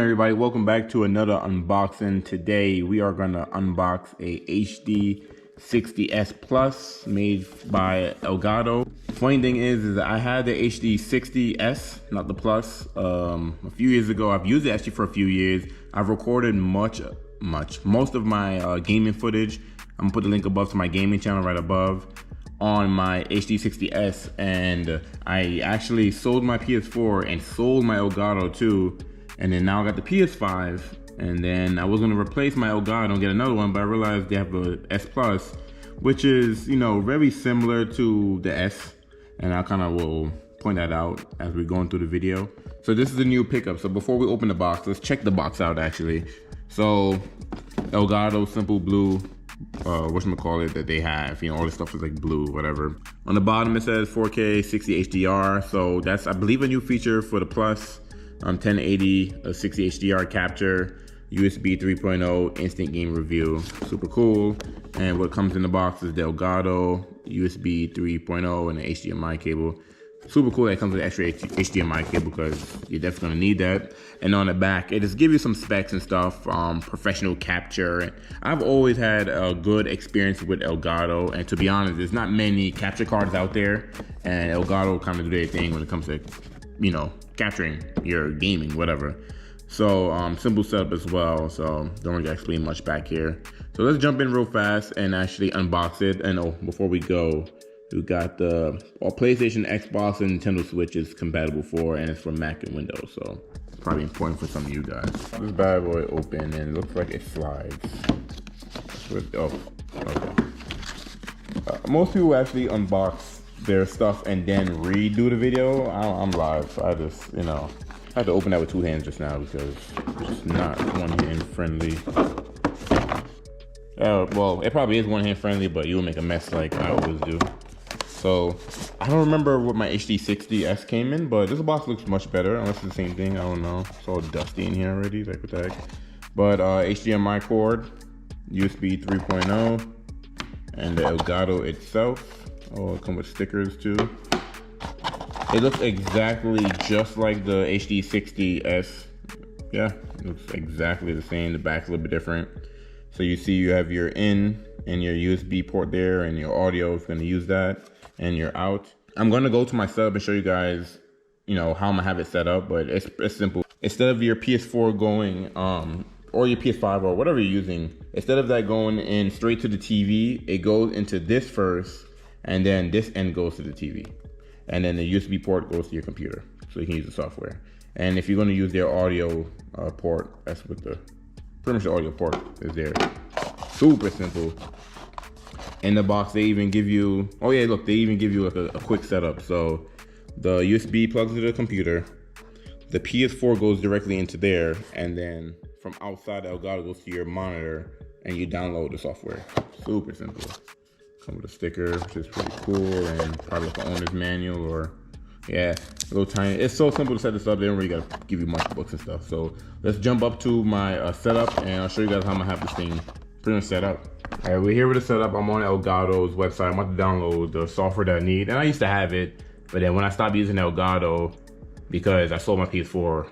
everybody, welcome back to another unboxing. Today we are going to unbox a HD60s Plus made by Elgato. Funny thing is that I had the HD60s, not the Plus, a few years ago. I've used it actually for a few years. I've recorded most of my gaming footage. I'm gonna put the link above to my gaming channel right above on my HD60s, and I actually sold my PS4 and sold my Elgato too, and then now I got the PS5, and then I was gonna replace my Elgato and get another one, but I realized they have a S Plus, which is, you know, very similar to the S, and I kind of will point that out as we're going through the video. So this is the new pickup. So before we open the box, let's check the box out actually. So Elgato simple blue whatchamacallit that they have, you know, all this stuff is like blue, whatever. On the bottom it says 4K 60 HDR, so that's, I believe, a new feature for the Plus. 1080 60 HDR capture, USB 3.0 instant game review, super cool. And what comes in the box is the Elgato USB 3.0 and the HDMI cable. Super cool that it comes with extra HDMI cable because you're definitely gonna need that. And on the back, it just gives you some specs and stuff, professional capture. I've always had a good experience with Elgato, and to be honest, there's not many capture cards out there, and Elgato kind of do their thing when it comes to, you know, capturing your gaming, whatever. So simple setup as well, so don't really explain much back here. So let's jump in real fast and actually unbox it. And before we go, we got the PlayStation, Xbox, and Nintendo Switch is compatible for, and it's for Mac and Windows, so it's probably important for some of you guys. This bad boy open, and it looks like it slides. Oh, okay. Most people actually unbox their stuff and then redo the video. I'm live, so I just, you know, I had to open that with two hands just now because it's just not one hand friendly. Well, it probably is one hand friendly, but you'll make a mess like I always do. So I don't remember what my HD60s came in, but this box looks much better, unless it's the same thing. I don't know. It's all dusty in here already, like what the heck. But HDMI cord, USB 3.0, and the Elgato itself. Oh, it comes with stickers too. It looks exactly just like the HD60s. Yeah, it looks exactly the same. The back's a little bit different. So you see you have your in and your USB port there, and your audio is going to use that, and your out. I'm going to go to my setup and show you guys, you know, how I'm going to have it set up, but it's simple. Instead of your PS4 going, or your PS5 or whatever you're using, instead of that going in straight to the TV, it goes into this first, and then this end goes to the TV. And then the USB port goes to your computer, so you can use the software. And if you're going to use their audio port, that's what pretty much the audio port is there. Super simple. In the box, they even give you, oh yeah, look, they even give you like a quick setup. So the USB plugs into the computer, the PS4 goes directly into there, and then from outside the Elgato goes to your monitor, and you download the software. Super simple. Come with a sticker, which is pretty cool, and probably like an owner's manual, or yeah, a little tiny. It's so simple to set this up. They don't really gotta give you much books and stuff. So let's jump up to my setup, and I'll show you guys how I'm gonna have this thing pretty much set up. All right, we're here with the setup. I'm on Elgato's website. I'm about to download the software that I need, and I used to have it, but then when I stopped using Elgato because I sold my PS4,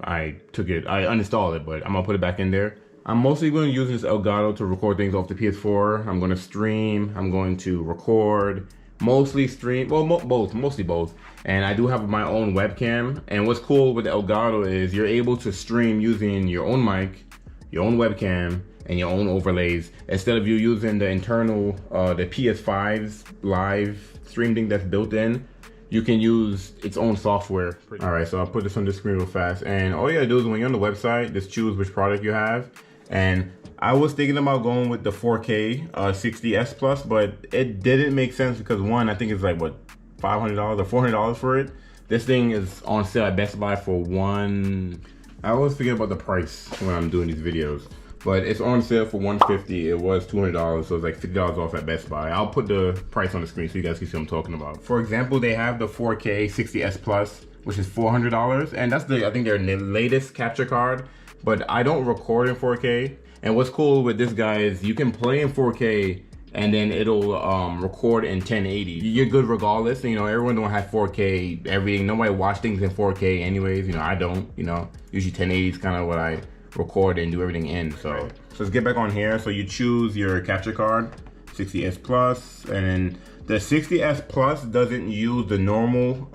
I uninstalled it, but I'm gonna put it back in there. I'm mostly going to use this Elgato to record things off the PS4. I'm going to stream, I'm going to record, mostly stream, well, mostly both. And I do have my own webcam. And what's cool with the Elgato is you're able to stream using your own mic, your own webcam, and your own overlays, instead of you using the internal, the PS5's live stream thing that's built in. You can use its own software. All right, so I'll put this on the screen real fast. And all you gotta do is when you're on the website, just choose which product you have. And I was thinking about going with the 4K 60s Plus, but it didn't make sense because one, I think it's like what, $500 or $400 for it. This thing is on sale at Best Buy for one. I always forget about the price when I'm doing these videos, but it's on sale for $150. It was $200, so it's like $50 off at Best Buy. I'll put the price on the screen so you guys can see what I'm talking about. For example, they have the 4K 60s Plus, which is $400, and that's I think their latest capture card. But I don't record in 4K. And what's cool with this guy is you can play in 4K and then it'll record in 1080. You're good regardless. You know, everyone don't have 4K, everything. Nobody watch things in 4K anyways. You know, I don't, you know, usually 1080 is kind of what I record and do everything in, so. Right. So let's get back on here. So you choose your capture card, 60S Plus, and then the 60S Plus doesn't use the normal,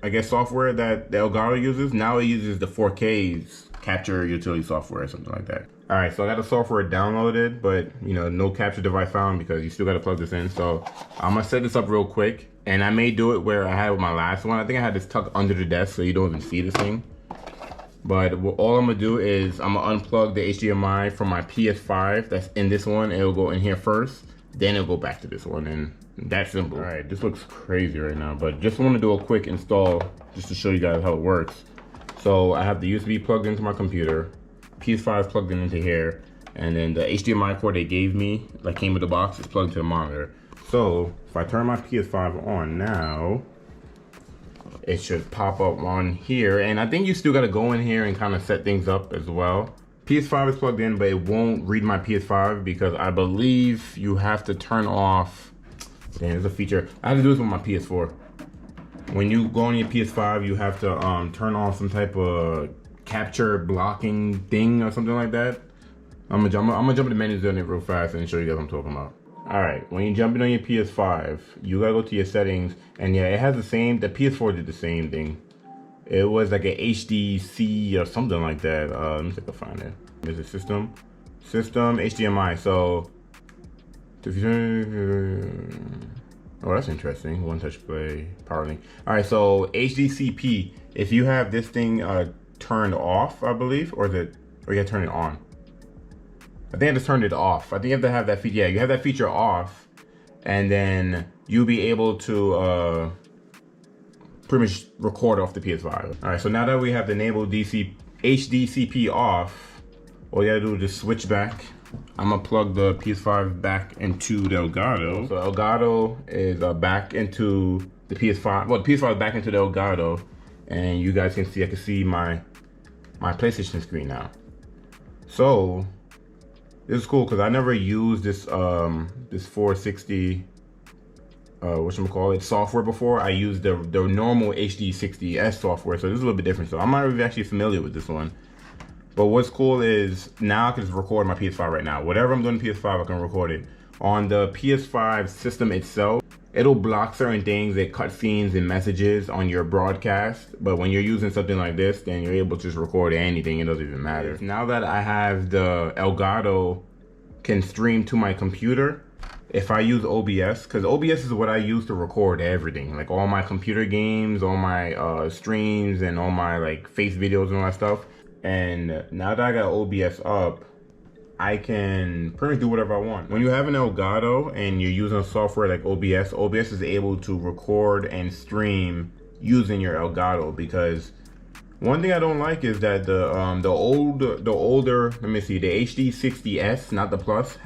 I guess, software that the Elgato uses. Now it uses the 4K's capture utility software or something like that. All right, so I got the software downloaded, but you know, no capture device found because you still got to plug this in. So I'm gonna set this up real quick, and I may do it where I had with my last one. I think I had this tucked under the desk so you don't even see this thing. But all I'm gonna do is I'm gonna unplug the HDMI from my PS5 that's in this one. It'll go in here first, then it'll go back to this one, and that's simple. All right, this looks crazy right now, but just want to do a quick install just to show you guys how it works. So I have the USB plugged into my computer, PS5 plugged into here, and then the HDMI cord they gave me, like came with the box, is plugged to the monitor. So if I turn my PS5 on now, it should pop up on here, and I think you still got to go in here and kind of set things up as well. PS5 is plugged in, but it won't read my PS5 because I believe you have to turn off. Damn, there's a feature. I had to do this with my PS4. When you go on your PS5, you have to turn off some type of capture blocking thing or something like that. I'm gonna jump in the menus on it real fast and show you guys what I'm talking about. All right, when you jump in on your PS5, you gotta go to your settings, and yeah, it has the same. The PS4 did the same thing. It was like a HDC or something like that. Let me see if I can find it. There's a system HDMI. So, oh, that's interesting. One touch play, power link. All right, so HDCP. If you have this thing turned off, I believe, or you gotta turn it on. I think I just turned it off. I think you have to have that feature. Yeah, you have that feature off, and then you'll be able to pretty much record off the PS5. All right, so now that we have the enabled HDCP off, all you gotta do is just switch back. I'm gonna plug the PS5 back into the Elgato. So Elgato is back into the PS5. Well, the PS5 is back into the Elgato, and you guys can see, I can see my PlayStation screen now. So this is cool because I never used this this 460 whatchamacallit software before. I used the normal HD60s software, so this is a little bit different. So I'm not really actually familiar with this one. But what's cool is now I can just record my PS5 right now. Whatever I'm doing on PS5, I can record it. On the PS5 system itself, it'll block certain things, like cutscenes and messages on your broadcast. But when you're using something like this, then you're able to just record anything. It doesn't even matter. Now that I have the Elgato can stream to my computer, if I use OBS, because OBS is what I use to record everything, like all my computer games, all my streams, and all my like face videos and all that stuff. And now that I got OBS up, I can pretty much do whatever I want. When you have an Elgato and you're using software like OBS, OBS is able to record and stream using your Elgato. Because one thing I don't like is that the older, let me see, the HD60s, not the Plus,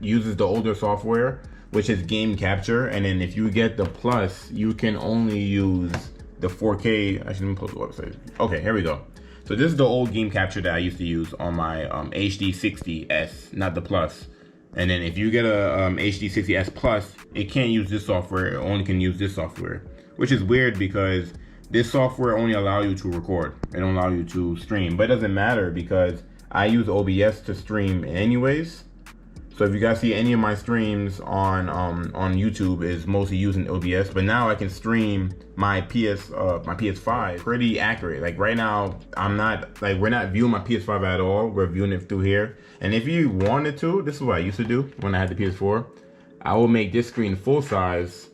uses the older software, which is game capture. And then if you get the Plus, you can only use the 4K. Actually, let me post the website. Okay, here we go. So this is the old game capture that I used to use on my HD60s, not the Plus. And then if you get a HD60s Plus, it can't use this software. It only can use this software, which is weird because this software only allows you to record. It don't allow you to stream, but it doesn't matter because I use OBS to stream anyways. So if you guys see any of my streams on YouTube, is mostly using OBS. But now I can stream my PS5 pretty accurate. Like right now, we're not viewing my PS5 at all. We're viewing it through here. And if you wanted to, this is what I used to do when I had the PS4. I will make this screen full size.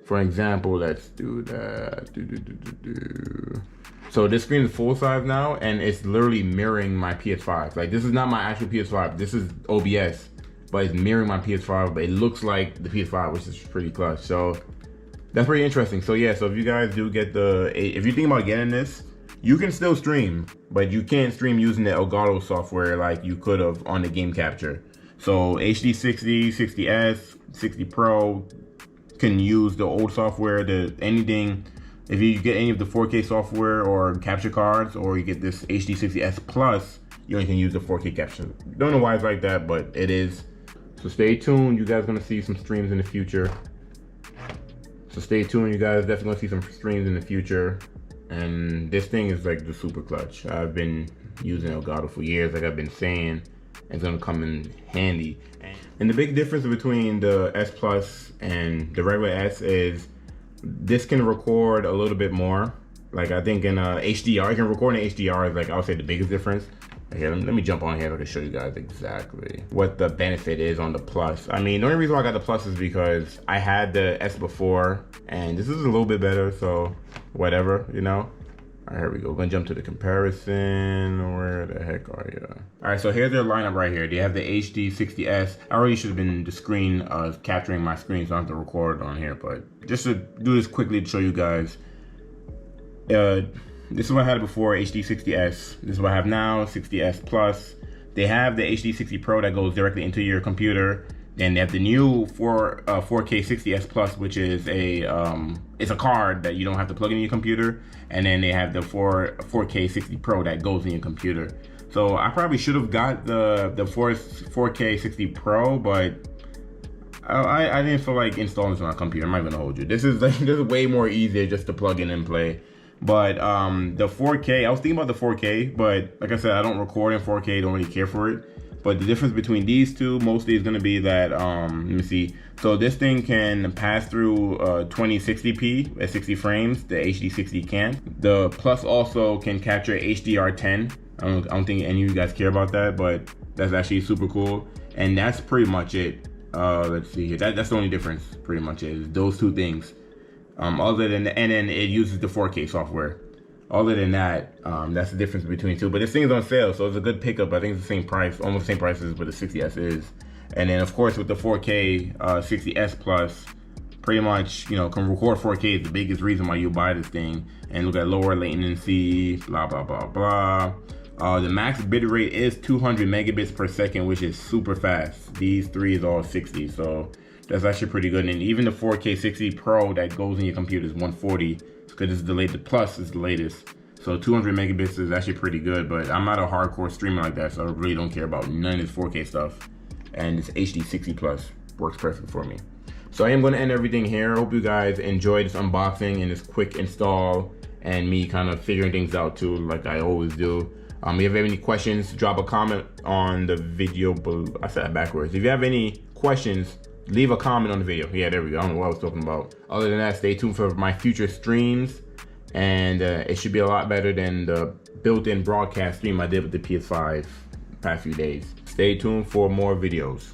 For example, let's do that. So this screen is full size now, and it's literally mirroring my PS5. Like this is not my actual PS5. This is OBS. But it's mirroring my PS5, but it looks like the PS5, which is pretty clutch. So that's pretty interesting. So yeah, so if you guys do get if you think about getting this, you can still stream, but you can't stream using the Elgato software like you could have on the game capture. So HD60, 60S, 60 Pro can use the old software, anything. If you get any of the 4K software or capture cards, or you get this HD60s Plus, you only can use the 4K capture. Don't know why it's like that, but it is. So stay tuned, you guys are gonna see some streams in the future. So stay tuned, you guys definitely gonna see some streams in the future. And this thing is like the super clutch. I've been using Elgato for years, like I've been saying. It's gonna come in handy. And the big difference between the S Plus and the regular S is this can record a little bit more. Like I think in HDR, it can record in HDR is like, I would say the biggest difference. Here, let me jump on here to show you guys exactly what the benefit is on the Plus. I mean, the only reason why I got the Plus is because I had the S before, and this is a little bit better, so whatever, you know. All right, here we go. We're gonna jump to the comparison. Where the heck are you? All right, so here's their lineup right here. They have the HD60s. I already should have been the screen capturing my screen, so I don't have to record on here, but just to do this quickly to show you guys. This is what I had before, HD60s. This is what I have now, 60s Plus. They have the HD60 Pro that goes directly into your computer. And they have the new 4K 60s Plus, which is it's a card that you don't have to plug in your computer. And then they have the 4K 60 Pro that goes in your computer. So I probably should have got the 4K 60 Pro, but I didn't feel like installing this on my computer. I'm not gonna hold you. This is way more easier just to plug in and play. But the 4K, I was thinking about the 4K, but like I said, I don't record in 4K, don't really care for it. But the difference between these two mostly is gonna be that, let me see. So this thing can pass through 2060p at 60 frames, the HD60 can. The Plus also can capture HDR10. I don't think any of you guys care about that, but that's actually super cool. And that's pretty much it. Let's see here, that's the only difference pretty much is those two things. Other than, and then it uses the 4K software. Other than that, that's the difference between the two. But this thing is on sale, so it's a good pickup. I think it's the same price, almost the same price as what the 60s is. And then of course with the 4K 60s Plus, pretty much, you know, can record 4K is the biggest reason why you buy this thing. And look at lower latency, blah, blah, blah, blah. The max bitrate is 200 megabits per second, which is super fast. These three is all 60, so that's actually pretty good. And even the 4K 60 Pro that goes in your computer is 140, because it's the latest. Plus is the latest. So 200 megabits is actually pretty good, but I'm not a hardcore streamer like that, so I really don't care about none of this 4K stuff. And this HD60 Plus works perfect for me. So I am going to end everything here. I hope you guys enjoyed this unboxing and this quick install and me kind of figuring things out too, like I always do. If you have any questions, drop a comment on the video below. I said that backwards. If you have any questions, leave a comment on the video. Yeah, there we go. I don't know what I was talking about. Other than that, stay tuned for my future streams. And it should be a lot better than the built-in broadcast stream I did with the PS5 the past few days. Stay tuned for more videos.